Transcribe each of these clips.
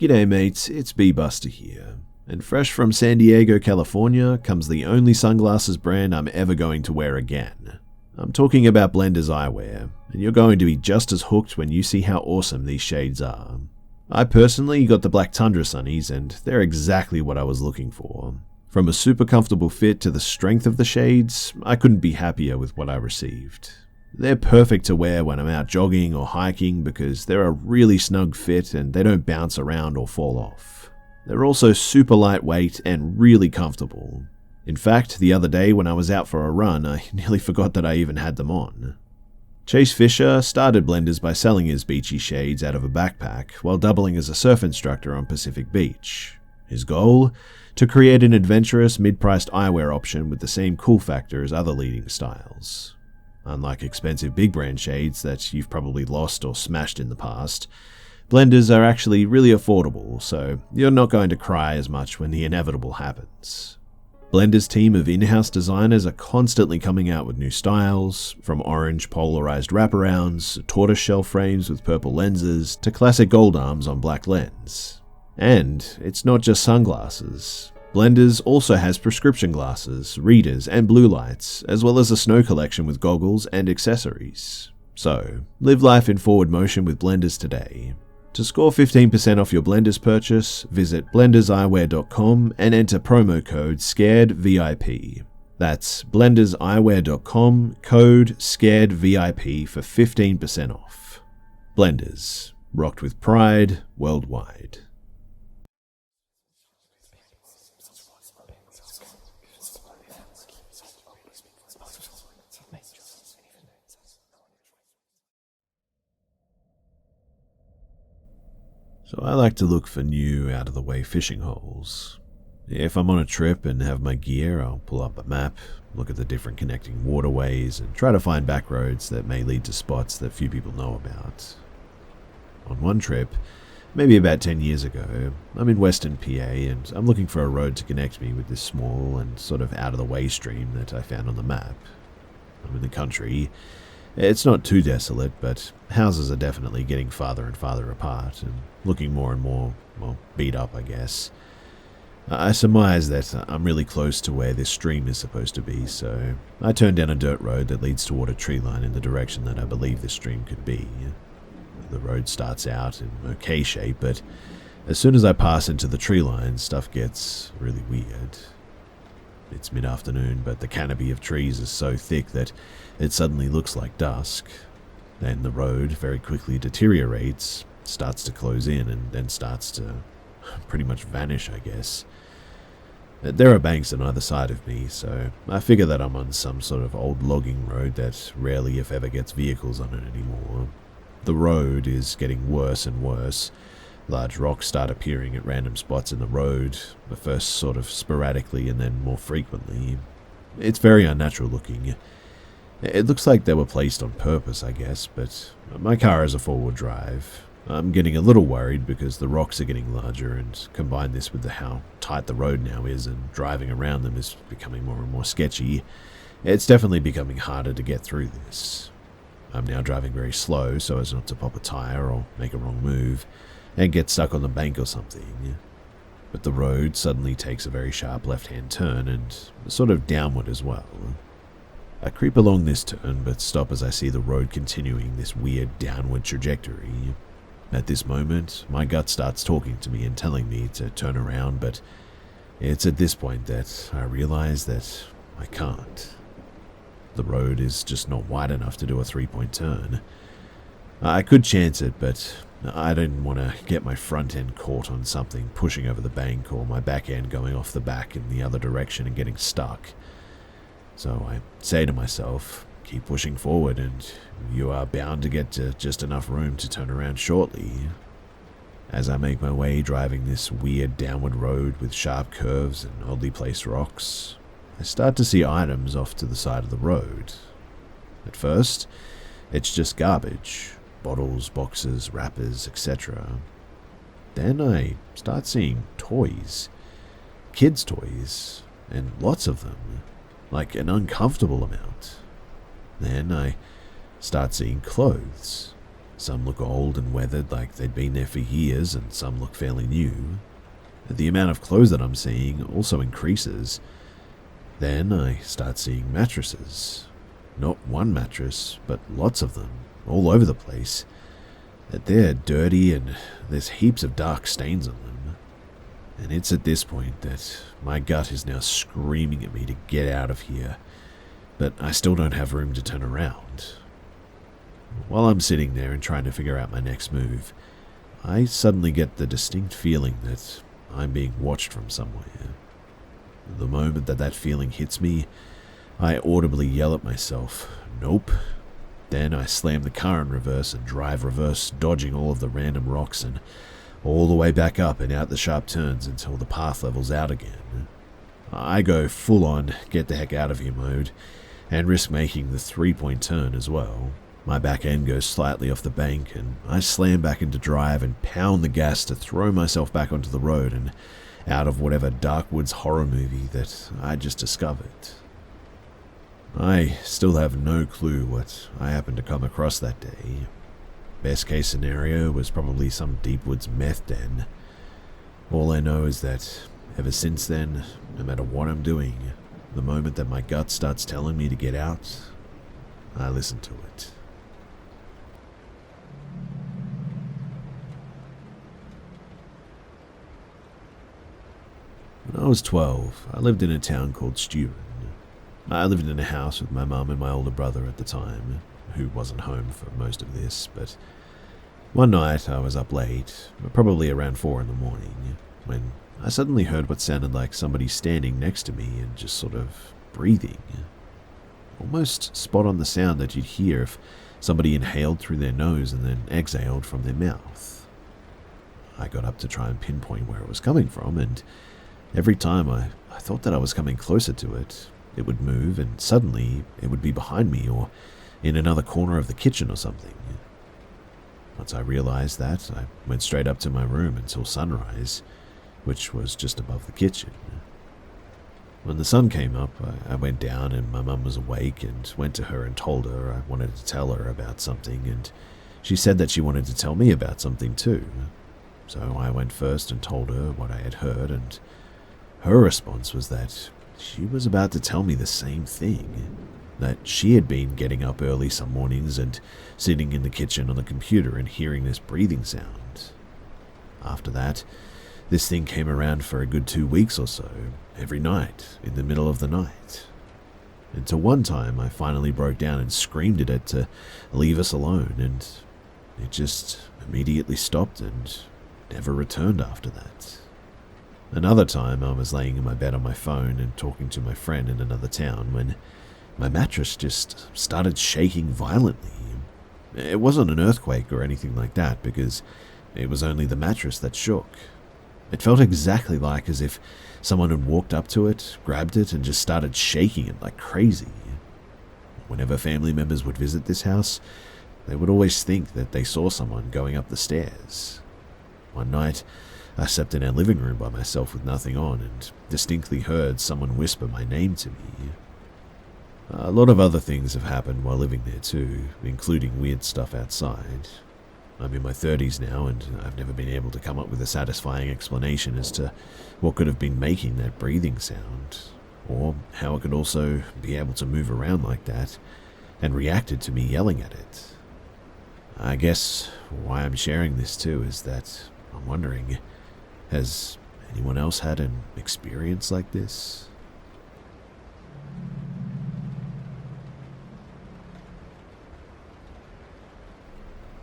G'day mates, it's B-Buster here, and fresh from San Diego, California comes the only sunglasses brand I'm ever going to wear again. I'm talking about Blender's eyewear, and you're going to be just as hooked when you see how awesome these shades are. I personally got the Black Tundra Sunnies, and they're exactly what I was looking for. From a super comfortable fit to the strength of the shades, I couldn't be happier with what I received. They're perfect to wear when I'm out jogging or hiking because they're a really snug fit and they don't bounce around or fall off. They're also super lightweight and really comfortable. In fact, the other day when I was out for a run, I nearly forgot that I even had them on. Chase Fisher started Blenders by selling his beachy shades out of a backpack while doubling as a surf instructor on Pacific Beach. His goal? To create an adventurous, mid-priced eyewear option with the same cool factor as other leading styles. Unlike expensive big brand shades that you've probably lost or smashed in the past, Blenders are actually really affordable, so you're not going to cry as much when the inevitable happens. Blender's team of in-house designers are constantly coming out with new styles, from orange polarized wraparounds, tortoiseshell frames with purple lenses, to classic gold arms on black lens. And it's not just sunglasses. Blenders also has prescription glasses, readers, and blue lights, as well as a snow collection with goggles and accessories. So, live life in forward motion with Blenders today. To score 15% off your Blenders purchase, visit blenderseyewear.com and enter promo code SCAREDVIP. That's blenderseyewear.com, code SCAREDVIP for 15% off. Blenders, rocked with pride worldwide. So I like to look for new, out-of-the-way fishing holes. If I'm on a trip and have my gear, I'll pull up a map, look at the different connecting waterways, and try to find back roads that may lead to spots that few people know about. On one trip, maybe about 10 years ago, I'm in Western PA and I'm looking for a road to connect me with this small and sort of out-of-the-way stream that I found on the map. I'm in the country. It's not too desolate, but houses are definitely getting farther and farther apart and looking more and more, beat up, I guess. I surmise that I'm really close to where this stream is supposed to be, so I turn down a dirt road that leads toward a tree line in the direction that I believe this stream could be. The road starts out in okay shape, but as soon as I pass into the tree line, stuff gets really weird. It's mid-afternoon, but the canopy of trees is so thick that it suddenly looks like dusk. Then the road very quickly deteriorates, starts to close in, and then starts to pretty much vanish, I guess. There are banks on either side of me, so I figure that I'm on some sort of old logging road that rarely, if ever, gets vehicles on it anymore. The road is getting worse and worse. Large rocks start appearing at random spots in the road, but first sort of sporadically and then more frequently. It's very unnatural looking. It looks like they were placed on purpose, I guess, but my car has a four-wheel drive. I'm getting a little worried because the rocks are getting larger, and combine this with how tight the road now is and driving around them is becoming more and more sketchy. It's definitely becoming harder to get through this. I'm now driving very slow so as not to pop a tire or make a wrong move and get stuck on the bank or something. But the road suddenly takes a very sharp left-hand turn and sort of downward as well. I creep along this turn but stop as I see the road continuing this weird downward trajectory. At this moment, my gut starts talking to me and telling me to turn around, but it's at this point that I realize that I can't. The road is just not wide enough to do a three-point turn. I could chance it, but I didn't want to get my front end caught on something pushing over the bank or my back end going off the back in the other direction and getting stuck. So I say to myself, keep pushing forward and you are bound to get to just enough room to turn around shortly. As I make my way driving this weird downward road with sharp curves and oddly placed rocks, I start to see items off to the side of the road. At first, it's just garbage. Bottles, boxes, wrappers, etc. Then I start seeing toys. Kids' toys. And lots of them. Like an uncomfortable amount. Then I start seeing clothes. Some look old and weathered like they'd been there for years, and some look fairly new. The amount of clothes that I'm seeing also increases. Then I start seeing mattresses. Not one mattress, but lots of them, all over the place. They're dirty and there's heaps of dark stains on them. And it's at this point that my gut is now screaming at me to get out of here, but I still don't have room to turn around. While I'm sitting there and trying to figure out my next move, I suddenly get the distinct feeling that I'm being watched from somewhere. The moment that that feeling hits me, I audibly yell at myself, "Nope." Then I slam the car in reverse and drive reverse, dodging all of the random rocks and all the way back up and out the sharp turns until the path levels out again. I go full on get the heck out of here mode and risk making the 3-point turn as well. My back end goes slightly off the bank and I slam back into drive and pound the gas to throw myself back onto the road and out of whatever dark woods horror movie that I just discovered. I still have no clue what I happened to come across that day. Best case scenario was probably some deep woods meth den. All I know is that ever since then, no matter what I'm doing, the moment that my gut starts telling me to get out, I listen to it. When I was 12, I lived in a town called Stuart. I lived in a house with my mum and my older brother at the time, who wasn't home for most of this, but one night I was up late, probably around 4 in the morning, when I suddenly heard what sounded like somebody standing next to me and just sort of breathing. Almost spot on the sound that you'd hear if somebody inhaled through their nose and then exhaled from their mouth. I got up to try and pinpoint where it was coming from, and every time I thought that I was coming closer to it, it would move and suddenly it would be behind me or in another corner of the kitchen or something. Once I realized that, I went straight up to my room until sunrise, which was just above the kitchen. When the sun came up, I went down and my mum was awake and went to her and told her I wanted to tell her about something, and she said that she wanted to tell me about something too. So I went first and told her what I had heard, and her response was that she was about to tell me the same thing, that she had been getting up early some mornings and sitting in the kitchen on the computer and hearing this breathing sound. After that, this thing came around for a good 2 weeks or so, every night, in the middle of the night. Until one time I finally broke down and screamed at it to leave us alone, and it just immediately stopped and never returned after that. Another time I was laying in my bed on my phone and talking to my friend in another town when my mattress just started shaking violently. It wasn't an earthquake or anything like that because it was only the mattress that shook. It felt exactly like as if someone had walked up to it, grabbed it, and just started shaking it like crazy. Whenever family members would visit this house, they would always think that they saw someone going up the stairs. One night, I slept in our living room by myself with nothing on and distinctly heard someone whisper my name to me. A lot of other things have happened while living there too, including weird stuff outside. I'm in my 30s now and I've never been able to come up with a satisfying explanation as to what could have been making that breathing sound, or how it could also be able to move around like that and reacted to me yelling at it. I guess why I'm sharing this too is that I'm wondering, has anyone else had an experience like this?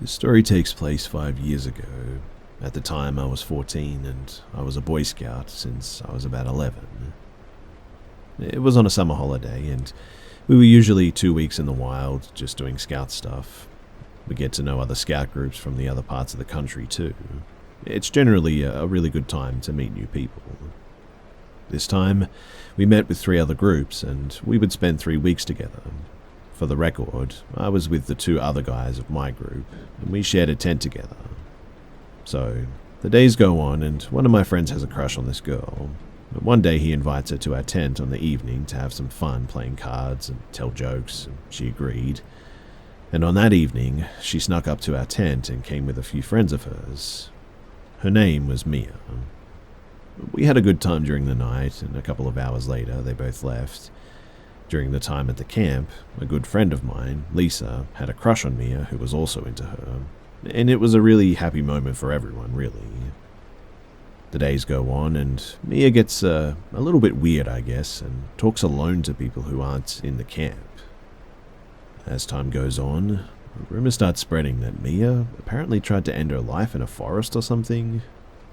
This story takes place 5 years ago. At the time I was 14 and I was a Boy Scout since I was about 11. It was on a summer holiday and we were usually 2 weeks in the wild just doing scout stuff. We get to know other scout groups from the other parts of the country too. It's generally a really good time to meet new people. This time, we met with 3 other groups and we would spend 3 weeks together. For the record, I was with the 2 other guys of my group and we shared a tent together. So, the days go on and one of my friends has a crush on this girl. But one day he invites her to our tent on the evening to have some fun playing cards and tell jokes, and she agreed. And on that evening, she snuck up to our tent and came with a few friends of hers. Her name was Mia. We had a good time during the night, and a couple of hours later, they both left. During the time at the camp, a good friend of mine, Lisa, had a crush on Mia who was also into her, and it was a really happy moment for everyone, really. The days go on, and Mia gets a little bit weird, I guess, and talks alone to people who aren't in the camp. As time goes on, rumors start spreading that Mia apparently tried to end her life in a forest or something.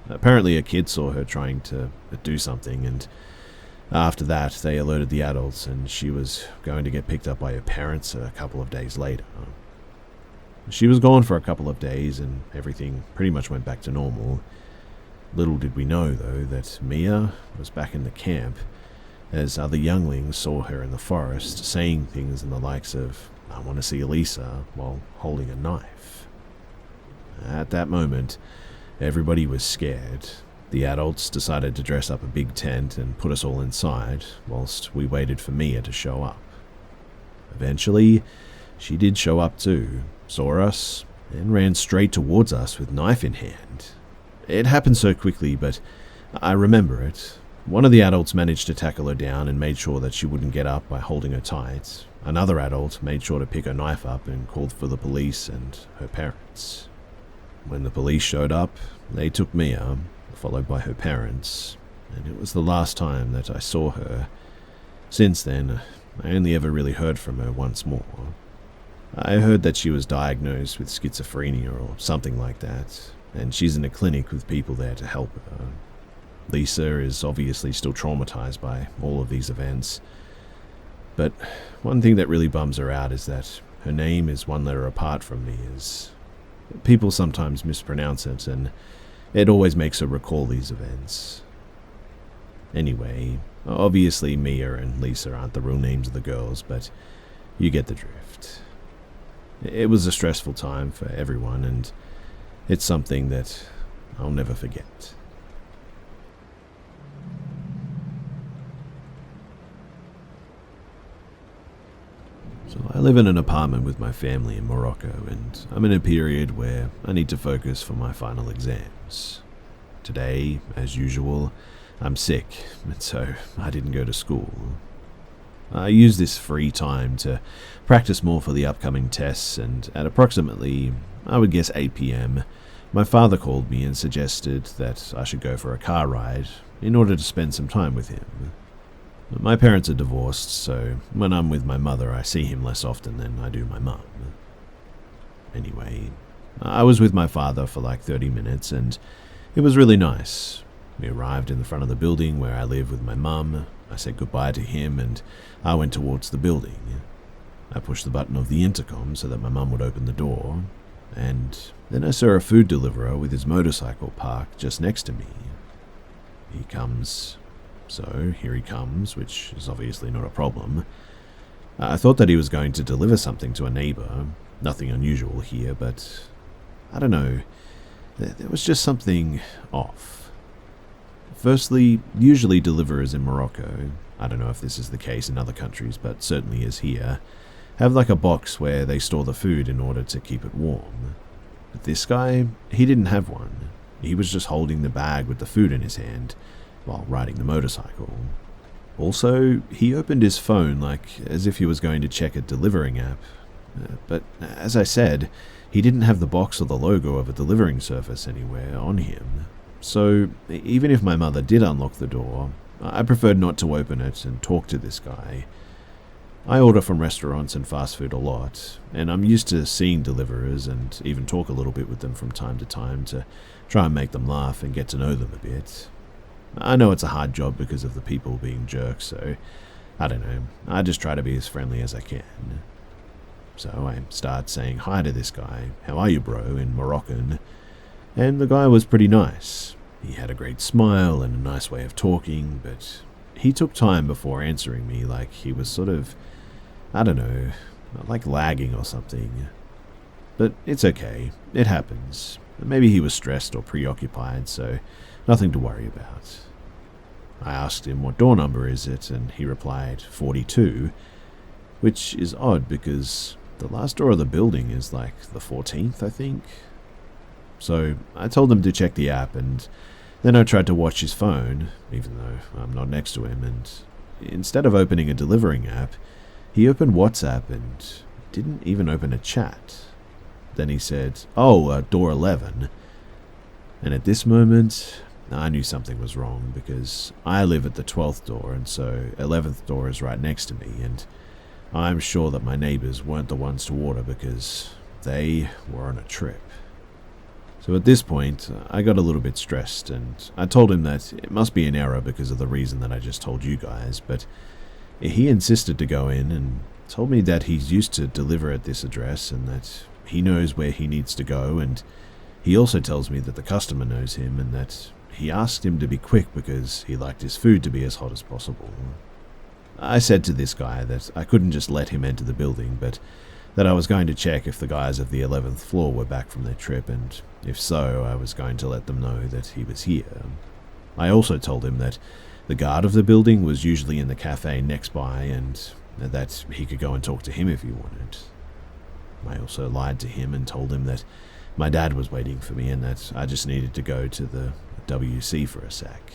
Apparently a kid saw her trying to do something, and after that they alerted the adults, and she was going to get picked up by her parents a couple of days later. She was gone for a couple of days, and everything pretty much went back to normal. Little did we know, though, that Mia was back in the camp, as other younglings saw her in the forest, saying things in the likes of, "I want to see Lisa," while holding a knife. At that moment, everybody was scared. The adults decided to dress up a big tent and put us all inside, whilst we waited for Mia to show up. Eventually, she did show up too, saw us, and ran straight towards us with knife in hand. It happened so quickly, but I remember it. One of the adults managed to tackle her down and made sure that she wouldn't get up by holding her tight. Another adult made sure to pick her knife up and called for the police and her parents. When the police showed up, they took Mia, followed by her parents, and it was the last time that I saw her. Since then, I only ever really heard from her once more. I heard that she was diagnosed with schizophrenia or something like that, and she's in a clinic with people there to help her. Lisa is obviously still traumatized by all of these events, but one thing that really bums her out is that her name is one letter apart from Mia's. People sometimes mispronounce it, and it always makes her recall these events. Anyway, obviously Mia and Lisa aren't the real names of the girls, but you get the drift. It was a stressful time for everyone, and it's something that I'll never forget. So I live in an apartment with my family in Morocco, and I'm in a period where I need to focus for my final exams. Today, as usual, I'm sick, and so I didn't go to school. I use this free time to practice more for the upcoming tests, and at approximately, I would guess 8 p.m, my father called me and suggested that I should go for a car ride in order to spend some time with him. My parents are divorced, so when I'm with my mother, I see him less often than I do my mum. Anyway, I was with my father for like 30 minutes, and it was really nice. We arrived in the front of the building where I live with my mum. I said goodbye to him, and I went towards the building. I pushed the button of the intercom so that my mum would open the door, and then I saw a food deliverer with his motorcycle parked just next to me. He comes. So here he comes, which is obviously not a problem. I thought that he was going to deliver something to a neighbor. Nothing unusual here, but I don't know. There was just something off. Firstly, usually deliverers in Morocco, I don't know if this is the case in other countries, but certainly is here, have like a box where they store the food in order to keep it warm. But this guy, he didn't have one. He was just holding the bag with the food in his hand while riding the motorcycle. Also, he opened his phone like as if he was going to check a delivering app. But as I said, he didn't have the box or the logo of a delivering service anywhere on him. So even if my mother did unlock the door, I preferred not to open it and talk to this guy. I order from restaurants and fast food a lot, and I'm used to seeing deliverers and even talk a little bit with them from time to time to try and make them laugh and get to know them a bit. I know it's a hard job because of the people being jerks, so I don't know, I just try to be as friendly as I can. So I start saying hi to this guy, "How are you, bro?" in Moroccan, and the guy was pretty nice. He had a great smile and a nice way of talking, but he took time before answering me, like he was sort of, I don't know, like lagging or something. But it's okay, it happens. Maybe he was stressed or preoccupied, so nothing to worry about. I asked him what door number is it, and he replied 42, which is odd because The last door of the building is like the 14th, I think. So I told him to check the app, and then I tried to watch his phone, even though I'm not next to him, and instead of opening a delivering app, he opened WhatsApp and didn't even open a chat. Then he said, "Oh, door 11. And at this moment, I knew something was wrong, because I live at the 12th door, and so 11th door is right next to me, and I'm sure that my neighbors weren't the ones to order because they were on a trip." So at this point, I got a little bit stressed, and I told him that it must be an error because of the reason that I just told you guys, but he insisted to go in and told me that he's used to deliver at this address and that he knows where he needs to go, and he also tells me that the customer knows him and that he asked him to be quick because he liked his food to be as hot as possible. I said to this guy that I couldn't just let him enter the building, but that I was going to check if the guys of the 11th floor were back from their trip, and if so, I was going to let them know that he was here. I also told him that the guard of the building was usually in the cafe next by, and that he could go and talk to him if he wanted. I also lied to him and told him that my dad was waiting for me and that I just needed to go to the WC for a sec.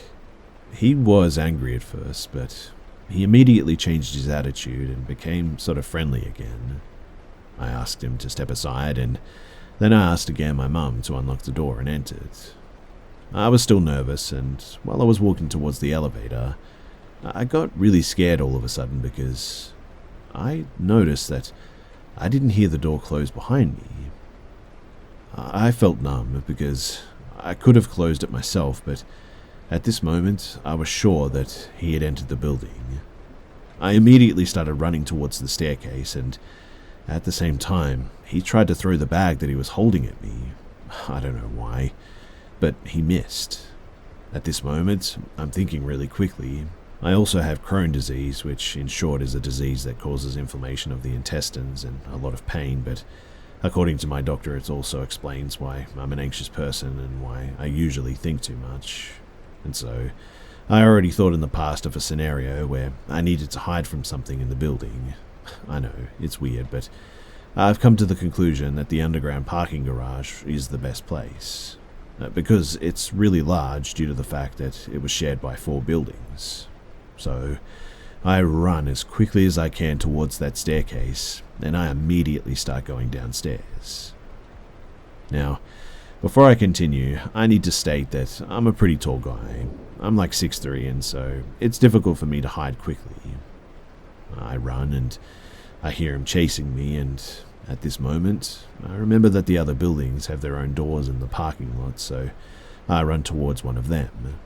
He was angry at first, but he immediately changed his attitude and became sort of friendly again. I asked him to step aside, and then I asked again my mum to unlock the door and entered. I was still nervous, and while I was walking towards the elevator, I got really scared all of a sudden because I noticed that I didn't hear the door close behind me. I felt numb because I could have closed it myself, but at this moment I was sure that he had entered the building. I immediately started running towards the staircase, and at the same time, he tried to throw the bag that he was holding at me. I don't know why, but he missed. At this moment, I'm thinking really quickly. I also have Crohn's disease, which in short is a disease that causes inflammation of the intestines and a lot of pain, but according to my doctor, it also explains why I'm an anxious person and why I usually think too much. And so, I already thought in the past of a scenario where I needed to hide from something in the building. I know, it's weird, but I've come to the conclusion that the underground parking garage is the best place, because it's really large due to the fact that it was shared by 4 buildings. So I run as quickly as I can towards that staircase, and I immediately start going downstairs. Now, before I continue, I need to state that I'm a pretty tall guy. I'm like 6'3", and so it's difficult for me to hide quickly. I run and I hear him chasing me, and at this moment, I remember that the other buildings have their own doors in the parking lot, so I run towards one of them.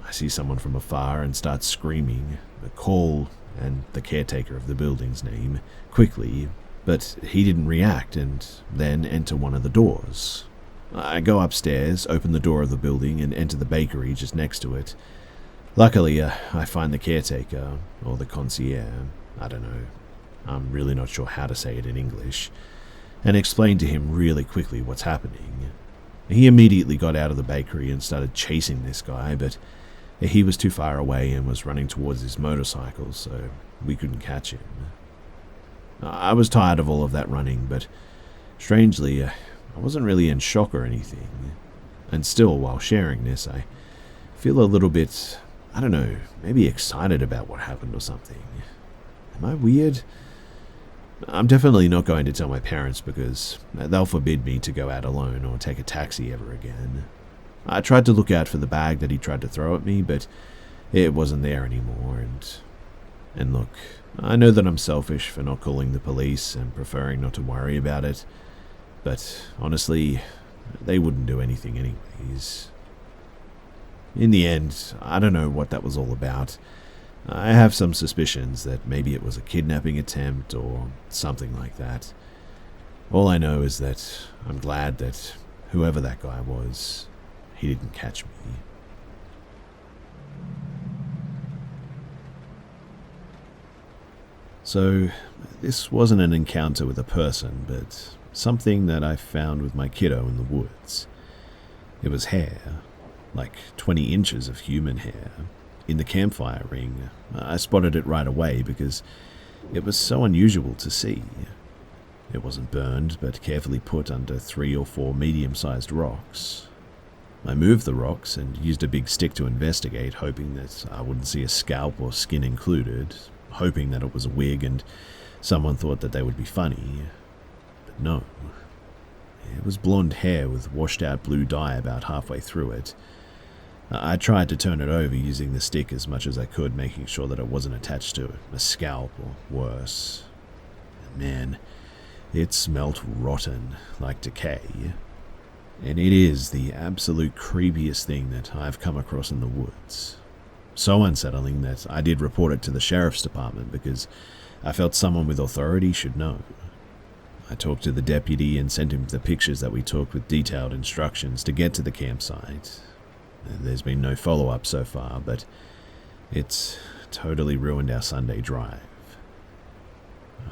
I see someone from afar and start screaming, call and the caretaker of the building's name quickly, but he didn't react and then enter one of the doors. I go upstairs, open the door of the building, and enter the bakery just next to it. Luckily, I find the caretaker, or the concierge, I don't know, I'm really not sure how to say it in English, and explain to him really quickly what's happening. He immediately got out of the bakery and started chasing this guy, but he was too far away and was running towards his motorcycle, so we couldn't catch him. I was tired of all of that running, but strangely, I wasn't really in shock or anything. And still, while sharing this, I feel a little bit, I don't know, maybe excited about what happened or something. Am I weird? I'm definitely not going to tell my parents because they'll forbid me to go out alone or take a taxi ever again. I tried to look out for the bag that he tried to throw at me, but it wasn't there anymore, and look, I know that I'm selfish for not calling the police and preferring not to worry about it, but honestly, they wouldn't do anything anyways. In the end, I don't know what that was all about. I have some suspicions that maybe it was a kidnapping attempt or something like that. All I know is that I'm glad that whoever that guy was, he didn't catch me. So, this wasn't an encounter with a person, but something that I found with my kiddo in the woods. It was hair, like 20 inches of human hair, in the campfire ring. I spotted it right away because it was so unusual to see. It wasn't burned, but carefully put under 3 or 4 medium-sized rocks. I moved the rocks and used a big stick to investigate, hoping that I wouldn't see a scalp or skin included, hoping that it was a wig and someone thought that they would be funny. But no. It was blonde hair with washed-out blue dye about halfway through it. I tried to turn it over using the stick as much as I could, making sure that it wasn't attached to a scalp or worse. And man, it smelt rotten, like decay. And it is the absolute creepiest thing that I've come across in the woods. So unsettling that I did report it to the sheriff's department because I felt someone with authority should know. I talked to the deputy and sent him the pictures that we took with detailed instructions to get to the campsite. There's been no follow-up so far, but it's totally ruined our Sunday drive.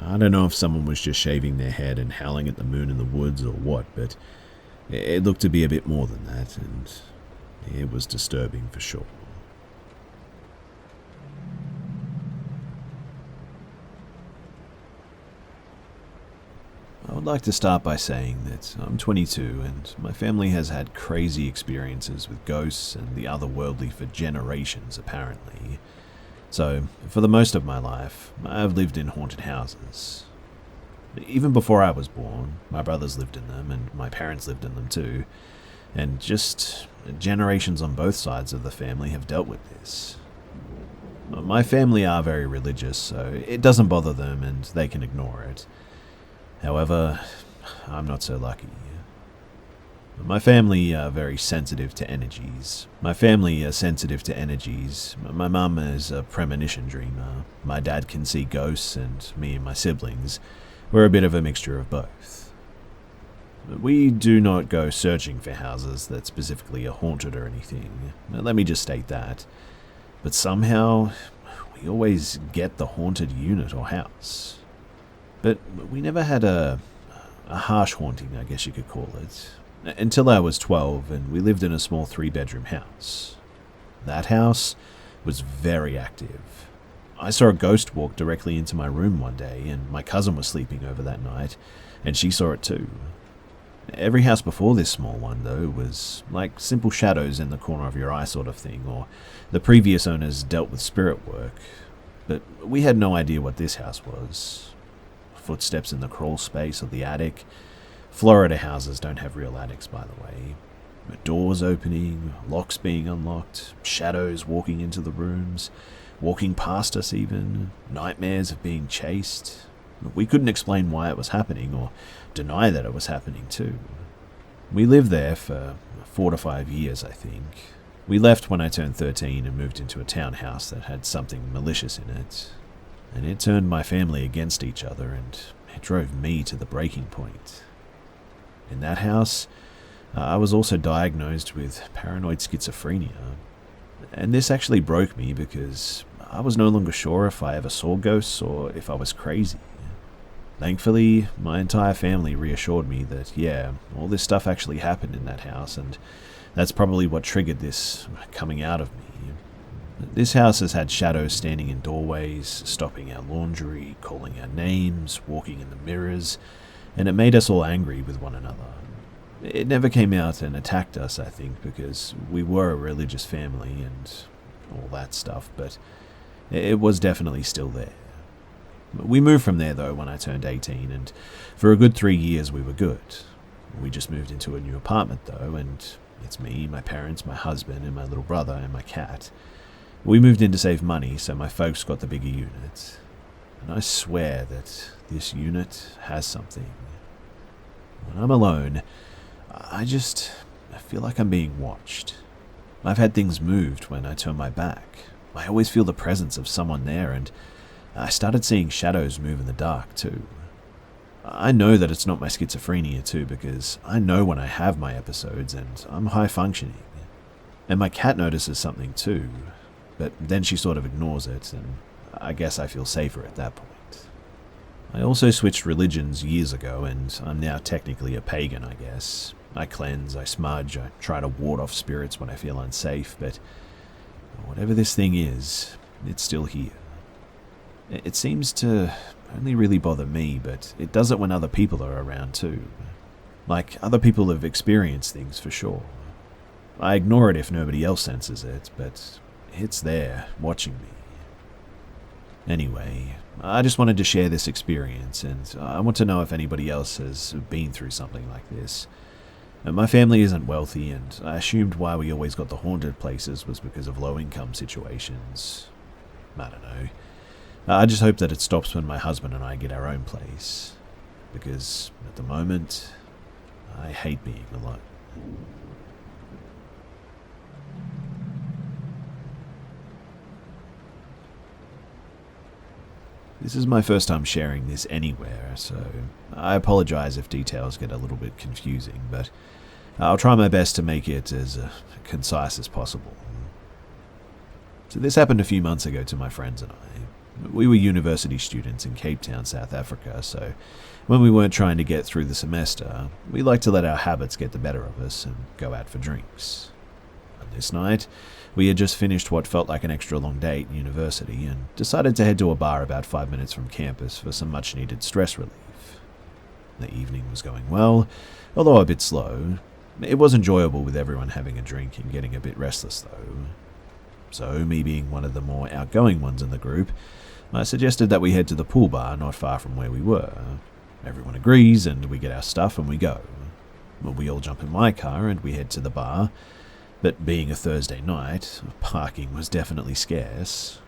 I don't know if someone was just shaving their head and howling at the moon in the woods or what, but it looked to be a bit more than that, and it was disturbing for sure. I would like to start by saying that I'm 22 and my family has had crazy experiences with ghosts and the otherworldly for generations, apparently. So, for the most of my life, I've lived in haunted houses. Even before I was born, my brothers lived in them and my parents lived in them too, and just generations on both sides of the family have dealt with this. My family are very religious, so it doesn't bother them and they can ignore it. However, I'm not so lucky. My family are very sensitive to energies. My mum is a premonition dreamer. My dad can see ghosts, and me and my siblings, we're a bit of a mixture of both. We do not go searching for houses that specifically are haunted or anything. Let me just state that. But somehow, we always get the haunted unit or house. But we never had a harsh haunting, I guess you could call it, until I was 12 and we lived in a small 3-bedroom house. That house was very active. I saw a ghost walk directly into my room one day, and my cousin was sleeping over that night, and she saw it too. Every house before this small one, though, was like simple shadows in the corner of your eye sort of thing, or the previous owners dealt with spirit work. But we had no idea what this house was. Footsteps in the crawl space or the attic. Florida houses don't have real attics, by the way. Doors opening, locks being unlocked, shadows walking into the rooms, walking past us even, nightmares of being chased. We couldn't explain why it was happening or deny that it was happening too. We lived there for 4 to 5 years, I think. We left when I turned 13 and moved into a townhouse that had something malicious in it. And it turned my family against each other, and it drove me to the breaking point. In that house, I was also diagnosed with paranoid schizophrenia. And this actually broke me because I was no longer sure if I ever saw ghosts or if I was crazy. Thankfully, my entire family reassured me that, yeah, all this stuff actually happened in that house, and that's probably what triggered this coming out of me. This house has had shadows standing in doorways, stopping our laundry, calling our names, walking in the mirrors, and it made us all angry with one another. It never came out and attacked us, I think, because we were a religious family and all that stuff, but it was definitely still there. We moved from there, though, when I turned 18, and for a good 3 years we were good. We just moved into a new apartment, though, and it's me, my parents, my husband, and my little brother, and my cat. We moved in to save money, so my folks got the bigger unit. And I swear that this unit has something. When I'm alone, I feel like I'm being watched. I've had things moved when I turn my back. I always feel the presence of someone there, and I started seeing shadows move in the dark too. I know that it's not my schizophrenia too, because I know when I have my episodes and I'm high functioning. And my cat notices something too, but then she sort of ignores it, and I guess I feel safer at that point. I also switched religions years ago, and I'm now technically a pagan, I guess. I cleanse, I smudge, I try to ward off spirits when I feel unsafe, but whatever this thing is, it's still here. It seems to only really bother me, but it does it when other people are around too. Like, other people have experienced things for sure. I ignore it if nobody else senses it, but it's there, watching me. Anyway, I just wanted to share this experience, and I want to know if anybody else has been through something like this. My family isn't wealthy, and I assumed why we always got the haunted places was because of low-income situations. I don't know. I just hope that it stops when my husband and I get our own place, because at the moment, I hate being alone. This is my first time sharing this anywhere, so I apologize if details get a little bit confusing, but I'll try my best to make it as concise as possible. So this happened a few months ago to my friends and I. We were university students in Cape Town, South Africa, so when we weren't trying to get through the semester, we liked to let our habits get the better of us and go out for drinks. And this night, we had just finished what felt like an extra long day at university and decided to head to a bar about 5 minutes from campus for some much-needed stress relief. The evening was going well, although a bit slow. It was enjoyable with everyone having a drink and getting a bit restless though. So, me being one of the more outgoing ones in the group, I suggested that we head to the pool bar not far from where we were. Everyone agrees and we get our stuff and we go. We all jump in my car and we head to the bar. But being a Thursday night, parking was definitely scarce.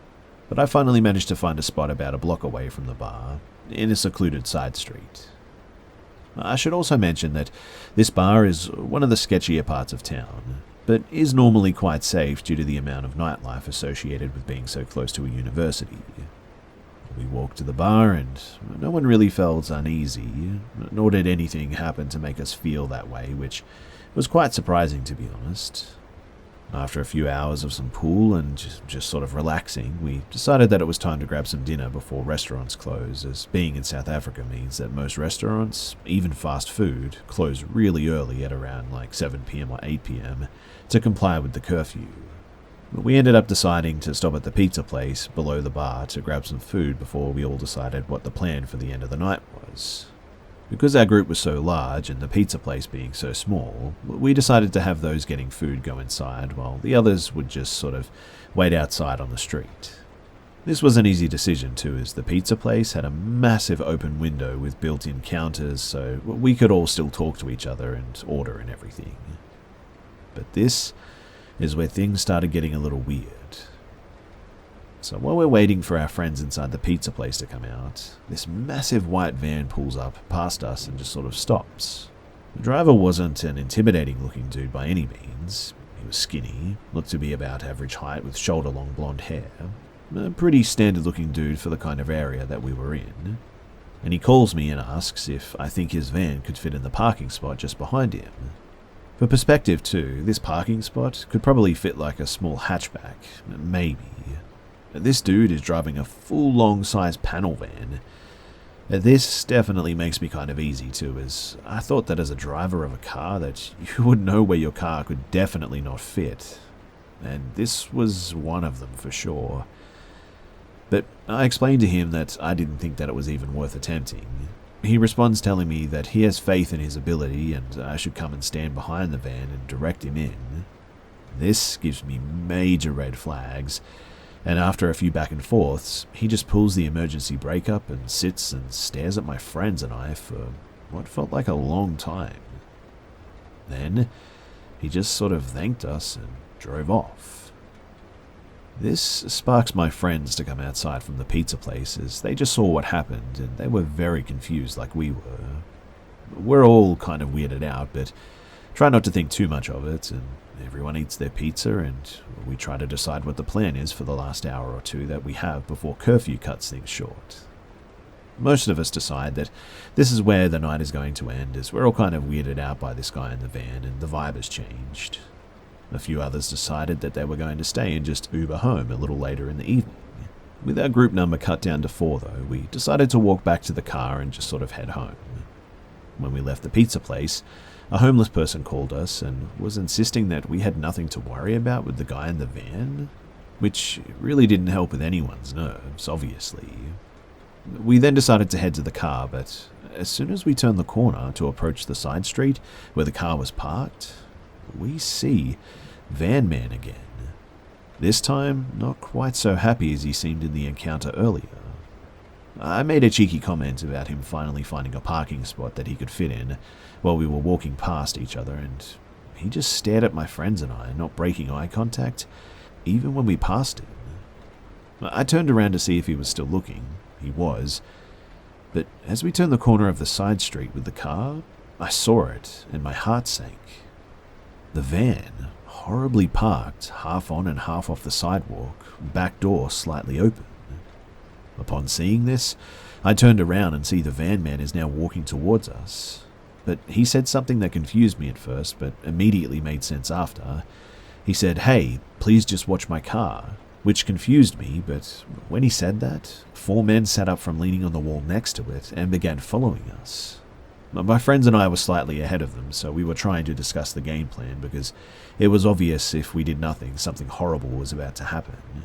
But I finally managed to find a spot about a block away from the bar, in a secluded side street. I should also mention that this bar is one of the sketchier parts of town, but is normally quite safe due to the amount of nightlife associated with being so close to a university. We walked to the bar and no one really felt uneasy, nor did anything happen to make us feel that way, which was quite surprising to be honest. After a few hours of some pool and just sort of relaxing, we decided that it was time to grab some dinner before restaurants close, as being in South Africa means that most restaurants, even fast food, close really early at around like 7 p.m. or 8 p.m. to comply with the curfew. We ended up deciding to stop at the pizza place below the bar to grab some food before we all decided what the plan for the end of the night was. Because our group was so large and the pizza place being so small, we decided to have those getting food go inside while the others would just sort of wait outside on the street. This was an easy decision too, as the pizza place had a massive open window with built-in counters, so we could all still talk to each other and order and everything. But this is where things started getting a little weird. So while we're waiting for our friends inside the pizza place to come out, this massive white van pulls up past us and just sort of stops. The driver wasn't an intimidating looking dude by any means. He was skinny, looked to be about average height with shoulder-long blonde hair. A pretty standard looking dude for the kind of area that we were in. And he calls me and asks if I think his van could fit in the parking spot just behind him. For perspective too, this parking spot could probably fit like a small hatchback, maybe. This dude is driving a full long-size panel van. This definitely makes me kind of easy too, as I thought that as a driver of a car that you would know where your car could definitely not fit. And this was one of them for sure. But I explained to him that I didn't think that it was even worth attempting. He responds telling me that he has faith in his ability and I should come and stand behind the van and direct him in. This gives me major red flags. And after a few back and forths, he just pulls the emergency brake up and sits and stares at my friends and I for what felt like a long time. Then, he just sort of thanked us and drove off. This sparks my friends to come outside from the pizza place as they just saw what happened and they were very confused like we were. We're all kind of weirded out, but try not to think too much of it, and everyone eats their pizza and we try to decide what the plan is for the last hour or two that we have before curfew cuts things short. Most of us decide that this is where the night is going to end, as we're all kind of weirded out by this guy in the van and the vibe has changed. A few others decided that they were going to stay and just Uber home a little later in the evening. With our group number cut down to 4 though, we decided to walk back to the car and just sort of head home. When we left the pizza place, a homeless person called us and was insisting that we had nothing to worry about with the guy in the van, which really didn't help with anyone's nerves, obviously. We then decided to head to the car, but as soon as we turned the corner to approach the side street where the car was parked, we see Van Man again. This time, not quite so happy as he seemed in the encounter earlier. I made a cheeky comment about him finally finding a parking spot that he could fit in while we were walking past each other, and he just stared at my friends and I, not breaking eye contact, even when we passed him. I turned around to see if he was still looking. He was. But as we turned the corner of the side street with the car, I saw it, and my heart sank. The van, horribly parked, half on and half off the sidewalk, back door slightly open. Upon seeing this, I turned around and see the van man is now walking towards us. But he said something that confused me at first, but immediately made sense after. He said, "Hey, please just watch my car," which confused me, but when he said that, 4 men sat up from leaning on the wall next to it and began following us. My friends and I were slightly ahead of them, so we were trying to discuss the game plan because it was obvious if we did nothing, something horrible was about to happen.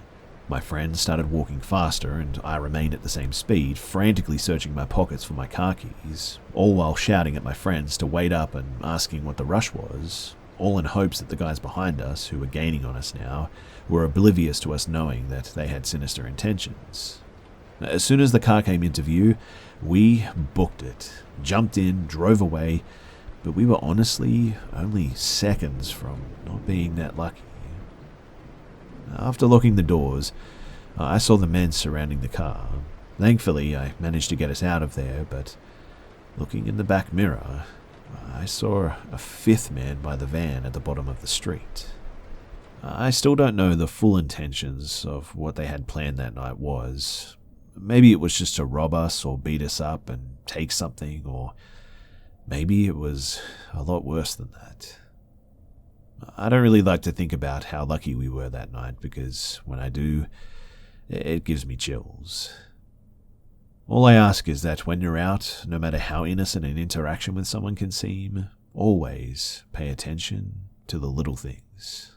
My friends started walking faster, and I remained at the same speed, frantically searching my pockets for my car keys, all while shouting at my friends to wait up and asking what the rush was, all in hopes that the guys behind us, who were gaining on us now, were oblivious to us knowing that they had sinister intentions. As soon as the car came into view, we booked it, jumped in, drove away, but we were honestly only seconds from not being that lucky. After locking the doors, I saw the men surrounding the car. Thankfully, I managed to get us out of there, but looking in the back mirror, I saw a 5th man by the van at the bottom of the street. I still don't know the full intentions of what they had planned that night was. Maybe it was just to rob us or beat us up and take something, or maybe it was a lot worse than that. I don't really like to think about how lucky we were that night, because when I do, it gives me chills. All I ask is that when you're out, no matter how innocent an interaction with someone can seem, always pay attention to the little things.